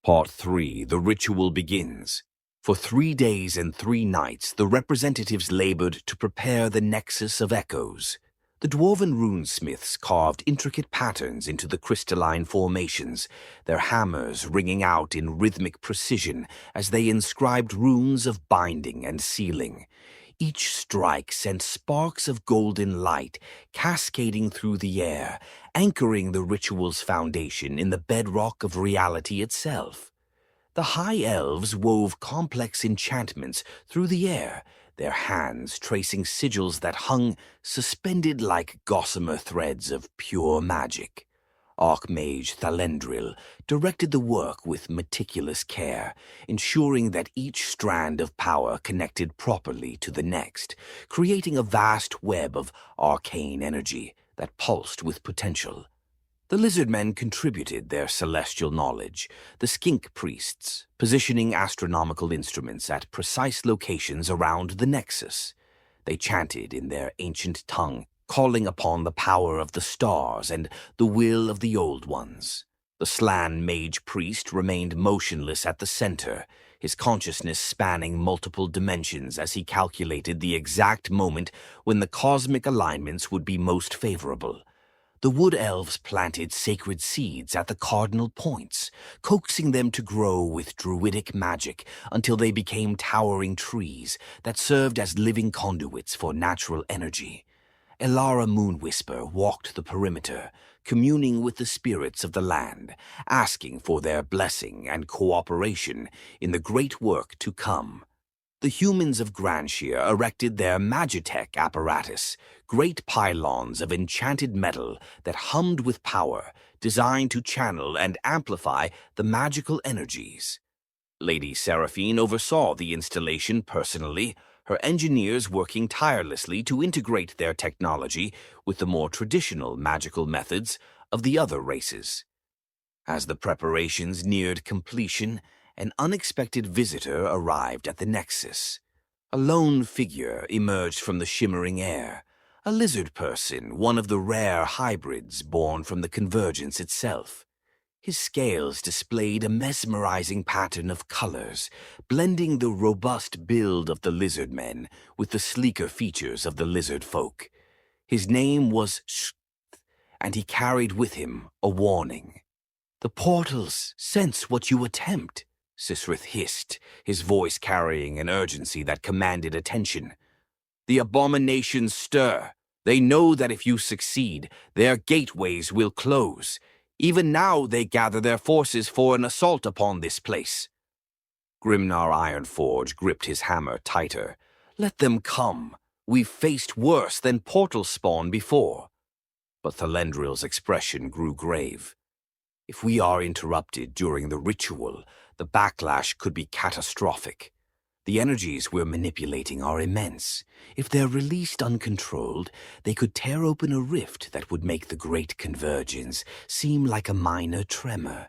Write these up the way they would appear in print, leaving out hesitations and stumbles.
Part 3. The ritual begins. For 3 days and 3 nights, the representatives labored to prepare the Nexus of Echoes. The dwarven runesmiths carved intricate patterns into the crystalline formations, their hammers ringing out in rhythmic precision as they inscribed runes of binding and sealing. Each strike sent sparks of golden light cascading through the air, anchoring the ritual's foundation in the bedrock of reality itself. The high elves wove complex enchantments through the air, their hands tracing sigils that hung suspended like gossamer threads of pure magic. Archmage Thalendril directed the work with meticulous care, ensuring that each strand of power connected properly to the next, creating a vast web of arcane energy that pulsed with potential. The lizardmen contributed their celestial knowledge, the skink priests positioning astronomical instruments at precise locations around the Nexus. They chanted in their ancient tongue, calling upon the power of the stars and the will of the Old Ones. The Slan mage priest remained motionless at the center, his consciousness spanning multiple dimensions as he calculated the exact moment when the cosmic alignments would be most favorable. The wood elves planted sacred seeds at the cardinal points, coaxing them to grow with druidic magic until they became towering trees that served as living conduits for natural energy. Elara Moonwhisper walked the perimeter, communing with the spirits of the land, asking for their blessing and cooperation in the great work to come. The humans of Granshire erected their Magitech apparatus, great pylons of enchanted metal that hummed with power, designed to channel and amplify the magical energies. Lady Seraphine oversaw the installation personally, her engineers working tirelessly to integrate their technology with the more traditional magical methods of the other races. As the preparations neared completion, an unexpected visitor arrived at the Nexus. A lone figure emerged from the shimmering air, a lizard person, one of the rare hybrids born from the convergence itself. His scales displayed a mesmerizing pattern of colors, blending the robust build of the lizardmen with the sleeker features of the lizard folk. His name was and he carried with him a warning. "The portals sense what you attempt," Sisrith hissed, his voice carrying an urgency that commanded attention. "The abominations stir. They know that if you succeed, their gateways will close. Even now they gather their forces for an assault upon this place." Grimnar Ironforge gripped his hammer tighter. "Let them come. We've faced worse than portal spawn before." But Thalendril's expression grew grave. "If we are interrupted during the ritual, the backlash could be catastrophic. The energies we're manipulating are immense. If they're released uncontrolled, they could tear open a rift that would make the Great Convergence seem like a minor tremor."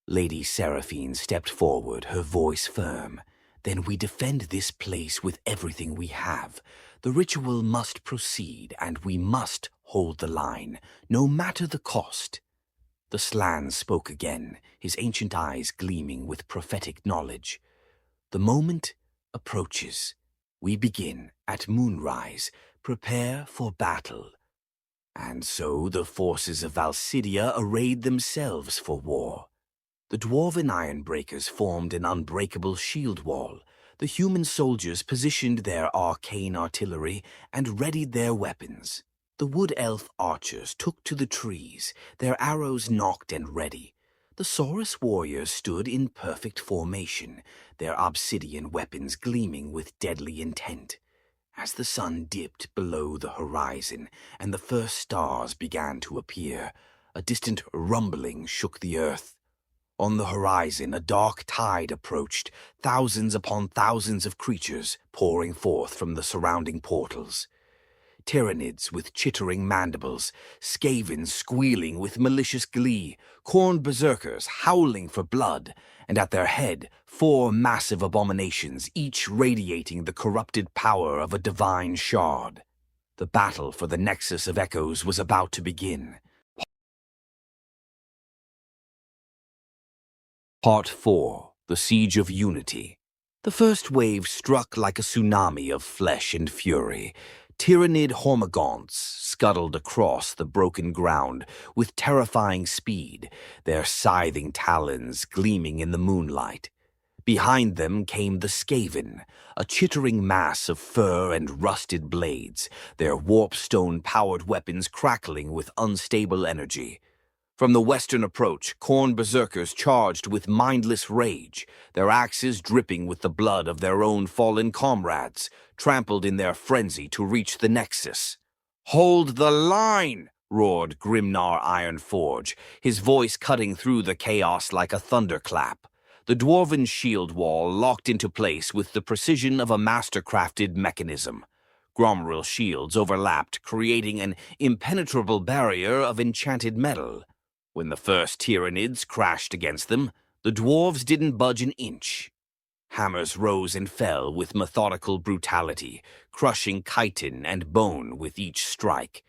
Lady Seraphine stepped forward, her voice firm. "Then we defend this place with everything we have. The ritual must proceed, and we must hold the line, no matter the cost." The Slan spoke again, his ancient eyes gleaming with prophetic knowledge. "The moment approaches. We begin at moonrise. Prepare for battle." And so the forces of Valsidia arrayed themselves for war. The dwarven ironbreakers formed an unbreakable shield wall. The human soldiers positioned their arcane artillery and readied their weapons. The wood elf archers took to the trees, their arrows nocked and ready. The Saurus warriors stood in perfect formation, their obsidian weapons gleaming with deadly intent. As the sun dipped below the horizon and the first stars began to appear, a distant rumbling shook the earth. On the horizon, a dark tide approached, thousands upon thousands of creatures pouring forth from the surrounding portals. Tyranids with chittering mandibles, skavens squealing with malicious glee, corned berserkers howling for blood, and at their head 4 massive abominations, each radiating the corrupted power of a divine shard. The battle for the Nexus of Echoes was about to begin. Part 4. The Siege of Unity. The first wave struck like a tsunami of flesh and fury. Tyrannid hormagaunts scuttled across the broken ground with terrifying speed, their scything talons gleaming in the moonlight. Behind them came the Skaven, a chittering mass of fur and rusted blades, their warpstone-powered weapons crackling with unstable energy. From the western approach, Khorne berserkers charged with mindless rage, their axes dripping with the blood of their own fallen comrades, trampled in their frenzy to reach the Nexus. "Hold the line!" roared Grimnar Ironforge, his voice cutting through the chaos like a thunderclap. The dwarven shield wall locked into place with the precision of a master-crafted mechanism. Gromril shields overlapped, creating an impenetrable barrier of enchanted metal. When the first Tyrannids crashed against them, the dwarves didn't budge an inch. Hammers rose and fell with methodical brutality, crushing chitin and bone with each strike.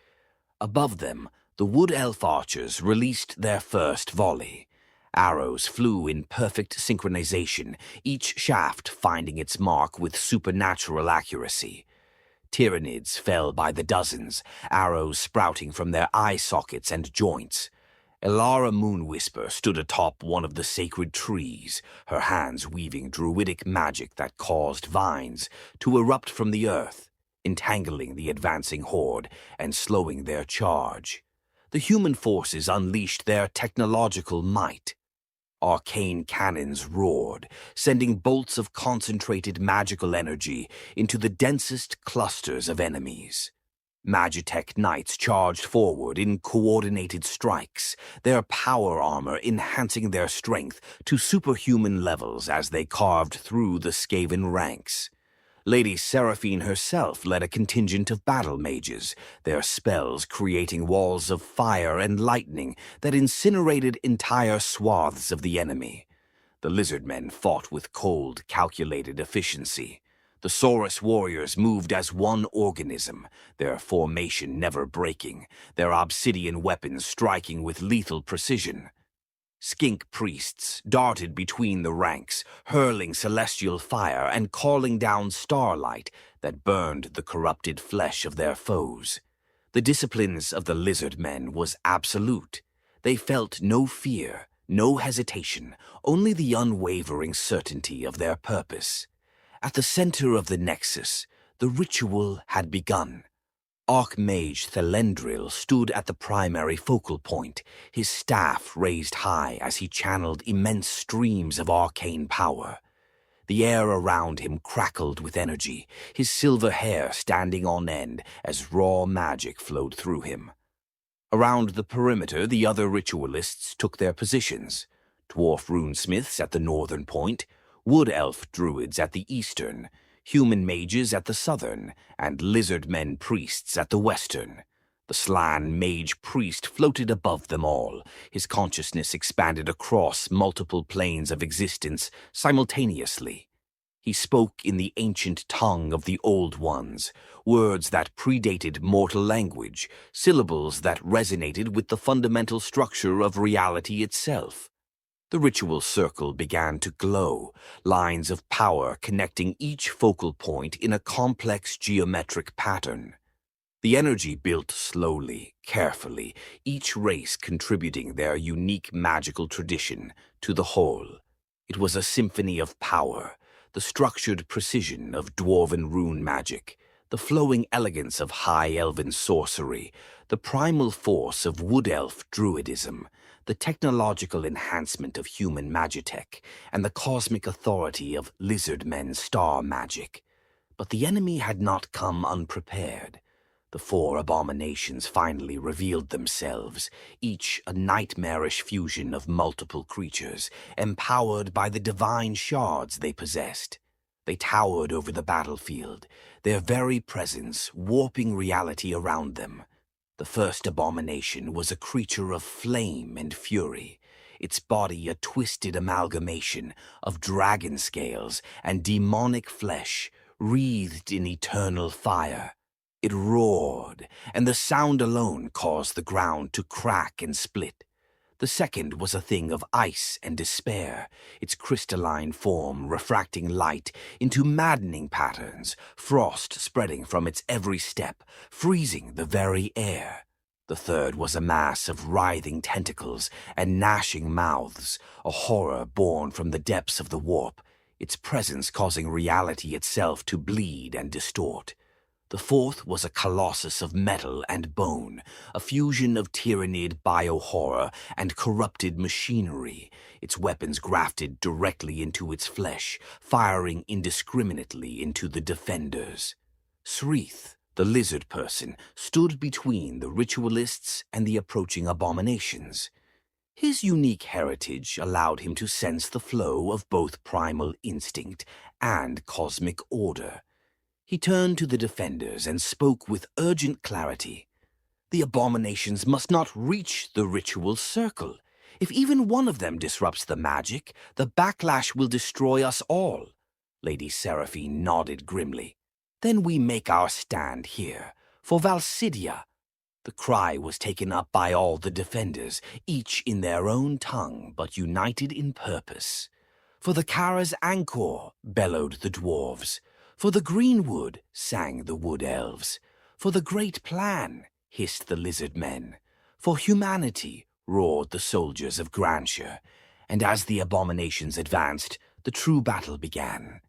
Above them, the wood elf archers released their first volley. Arrows flew in perfect synchronization, each shaft finding its mark with supernatural accuracy. Tyrannids fell by the dozens, arrows sprouting from their eye sockets and joints. Elara Moonwhisper stood atop one of the sacred trees, her hands weaving druidic magic that caused vines to erupt from the earth, entangling the advancing horde and slowing their charge. The human forces unleashed their technological might. Arcane cannons roared, sending bolts of concentrated magical energy into the densest clusters of enemies. Magitech knights charged forward in coordinated strikes, their power armor enhancing their strength to superhuman levels as they carved through the Skaven ranks. Lady Seraphine herself led a contingent of battle mages, their spells creating walls of fire and lightning that incinerated entire swaths of the enemy. The lizardmen fought with cold, calculated efficiency. The Saurus warriors moved as one organism, their formation never breaking, their obsidian weapons striking with lethal precision. Skink priests darted between the ranks, hurling celestial fire and calling down starlight that burned the corrupted flesh of their foes. The disciplines of the lizard men was absolute. They felt no fear, no hesitation, only the unwavering certainty of their purpose. At the center of the Nexus, the ritual had begun. Archmage Thelendril stood at the primary focal point, his staff raised high as he channeled immense streams of arcane power. The air around him crackled with energy, his silver hair standing on end as raw magic flowed through him. Around the perimeter, the other ritualists took their positions. Dwarf runesmiths at the northern point, wood elf druids at the eastern, human mages at the southern, and lizard men priests at the western. The Slan mage priest floated above them all, his consciousness expanded across multiple planes of existence simultaneously. He spoke in the ancient tongue of the Old Ones, words that predated mortal language, syllables that resonated with the fundamental structure of reality itself. The ritual circle began to glow, lines of power connecting each focal point in a complex geometric pattern. The energy built slowly, carefully, each race contributing their unique magical tradition to the whole. It was a symphony of power, the structured precision of dwarven rune magic, the flowing elegance of high elven sorcery, the primal force of wood elf druidism, the technological enhancement of human magitech, and the cosmic authority of lizard men star magic. But the enemy had not come unprepared. The four abominations finally revealed themselves, each a nightmarish fusion of multiple creatures, empowered by the divine shards they possessed. They towered over the battlefield, their very presence warping reality around them. The first abomination was a creature of flame and fury, its body a twisted amalgamation of dragon scales and demonic flesh wreathed in eternal fire. It roared, and the sound alone caused the ground to crack and split. The second was a thing of ice and despair, its crystalline form refracting light into maddening patterns, frost spreading from its every step, freezing the very air. The third was a mass of writhing tentacles and gnashing mouths, a horror born from the depths of the warp, its presence causing reality itself to bleed and distort. The fourth was a colossus of metal and bone, a fusion of tyrannid biohorror and corrupted machinery, its weapons grafted directly into its flesh, firing indiscriminately into the defenders. Sreeth, the lizard person, stood between the ritualists and the approaching abominations. His unique heritage allowed him to sense the flow of both primal instinct and cosmic order. He turned to the defenders and spoke with urgent clarity. The abominations must not reach the ritual circle. If even one of them disrupts the magic, the backlash will destroy us all. Lady Seraphine nodded grimly. Then we make our stand here, for Valsidia. The cry was taken up by all the defenders, each in their own tongue, but united in purpose. For the Kara's Angkor, bellowed the dwarves. For the greenwood, sang the wood elves. For the great plan, hissed the lizard men. For humanity, roared the soldiers of Granshire. And as the abominations advanced, the true battle began.